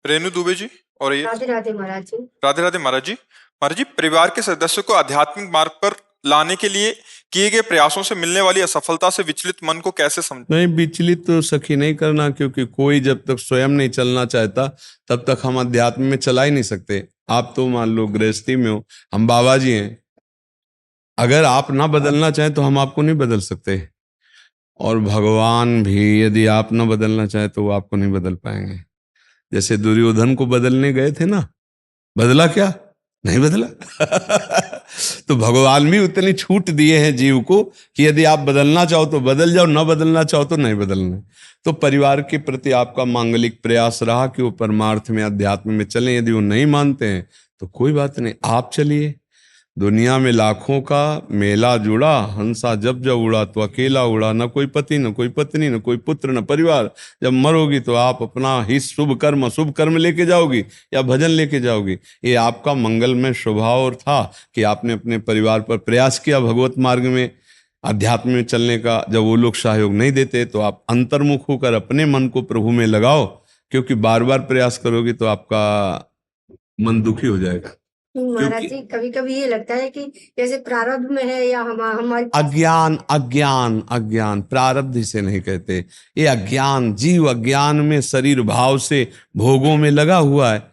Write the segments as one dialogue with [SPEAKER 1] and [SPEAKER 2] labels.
[SPEAKER 1] रेनू दुबे जी। और ये
[SPEAKER 2] राधे राधे महाराज जी।
[SPEAKER 1] राधे राधे महाराज जी। महाराज जी, परिवार के सदस्यों को आध्यात्मिक मार्ग पर लाने के लिए किए गए प्रयासों से मिलने वाली असफलता से विचलित मन को कैसे समझ।
[SPEAKER 3] नहीं, विचलित तो सखी नहीं करना, क्योंकि कोई जब तक स्वयं नहीं चलना चाहता तब तक हम अध्यात्म में चला ही नहीं सकते। आप तो मान लो गृहस्थी में हो, हम बाबा जी हैं। अगर आप ना बदलना चाहें तो हम आपको नहीं बदल सकते, और भगवान भी यदि आप ना बदलना चाहें तो वो आपको नहीं बदल पाएंगे। जैसे दुर्योधन को बदलने गए थे ना, बदला क्या? नहीं बदला। तो भगवान भी उतनी छूट दिए हैं जीव को कि यदि आप बदलना चाहो तो बदल जाओ, ना बदलना चाहो तो नहीं बदलना। तो परिवार के प्रति आपका मांगलिक प्रयास रहा कि वो परमार्थ में अध्यात्म में चलें। यदि वो नहीं मानते हैं तो कोई बात नहीं, आप चलिए। दुनिया में लाखों का मेला जुड़ा, हंसा जब जब उड़ा तो अकेला उड़ा। न कोई पति, न कोई पत्नी, न कोई पुत्र, न परिवार। जब मरोगी तो आप अपना ही शुभ कर्म लेके जाओगी या भजन लेके जाओगी। ये आपका मंगलमय स्वभाव और था कि आपने अपने परिवार पर प्रयास किया भगवत मार्ग में, अध्यात्म में चलने का। जब वो लोग सहयोग नहीं देते तो आप अंतर्मुख होकर अपने मन को प्रभु में लगाओ, क्योंकि बार बार प्रयास करोगे तो आपका मन दुखी हो जाएगा।
[SPEAKER 2] महाराज
[SPEAKER 3] क्योंकि
[SPEAKER 2] जी, कभी कभी ये लगता है कि जैसे प्रारब्ध में है या हमारी
[SPEAKER 3] अज्ञान अज्ञान अज्ञान प्रारब्ध इसे नहीं कहते। ये अज्ञान, जीव अज्ञान में शरीर भाव से भोगों में लगा हुआ है।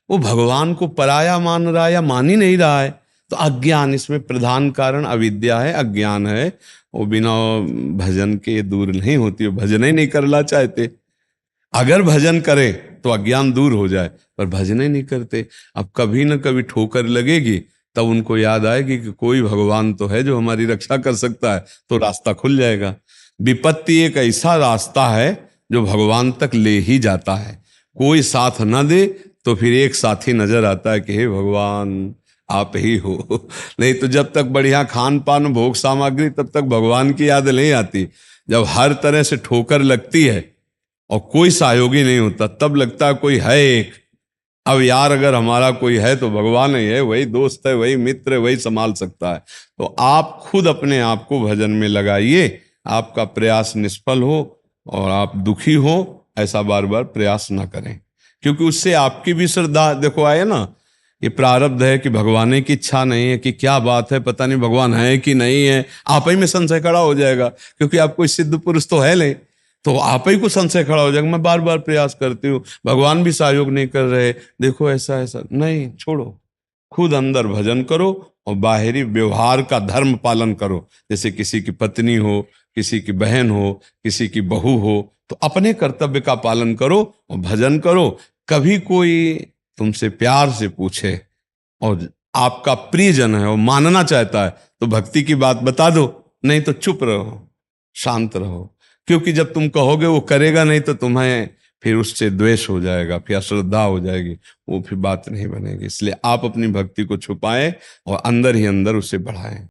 [SPEAKER 3] वो भगवान को पराया मान रहा है या मान ही नहीं रहा है। तो अज्ञान, इसमें प्रधान कारण अविद्या है, अज्ञान है। वो बिना भजन के दूर नहीं होती, वो भजन ही नहीं करना चाहते। अगर भजन करे तो अज्ञान दूर हो जाए, पर भजन ही नहीं करते। अब कभी न कभी ठोकर लगेगी, तब उनको याद आएगी कि कोई भगवान तो है जो हमारी रक्षा कर सकता है, तो रास्ता खुल जाएगा। विपत्ति एक ऐसा रास्ता है जो भगवान तक ले ही जाता है। कोई साथ न दे तो फिर एक साथी नजर आता है कि हे भगवान आप ही हो। नहीं तो जब तक बढ़िया खान पान भोग सामग्री, तब तक भगवान की याद नहीं आती। जब हर तरह से ठोकर लगती है और कोई सहयोगी नहीं होता, तब लगता है कोई है एक। अब यार, अगर हमारा कोई है तो भगवान ही है, वही दोस्त है, वही मित्र है, वही संभाल सकता है। तो आप खुद अपने आप को भजन में लगाइए। आपका प्रयास निष्फल हो और आप दुखी हो, ऐसा बार बार प्रयास ना करें, क्योंकि उससे आपकी भी श्रद्धा देखो आए ना। ये प्रारब्ध है कि भगवान की इच्छा नहीं है, कि क्या बात है, पता नहीं भगवान है कि नहीं है। आप ही में संशय खड़ा हो जाएगा, क्योंकि आप कोई सिद्ध पुरुष तो है नहीं। तो आप ही को संशय खड़ा हो जाएगा, मैं बार बार प्रयास करती हूँ, भगवान भी सहयोग नहीं कर रहे, देखो ऐसा ऐसा। नहीं, छोड़ो। खुद अंदर भजन करो और बाहरी व्यवहार का धर्म पालन करो। जैसे किसी की पत्नी हो, किसी की बहन हो, किसी की बहू हो, तो अपने कर्तव्य का पालन करो और भजन करो। कभी कोई तुमसे प्यार से पूछे और आपका प्रियजन है और मानना चाहता है तो भक्ति की बात बता दो, नहीं तो चुप रहो, शांत रहो। क्योंकि जब तुम कहोगे वो करेगा नहीं, तो तुम्हें फिर उससे द्वेष हो जाएगा, फिर अश्रद्धा हो जाएगी, वो फिर बात नहीं बनेगी। इसलिए आप अपनी भक्ति को छुपाएं और अंदर ही अंदर उसे बढ़ाएं।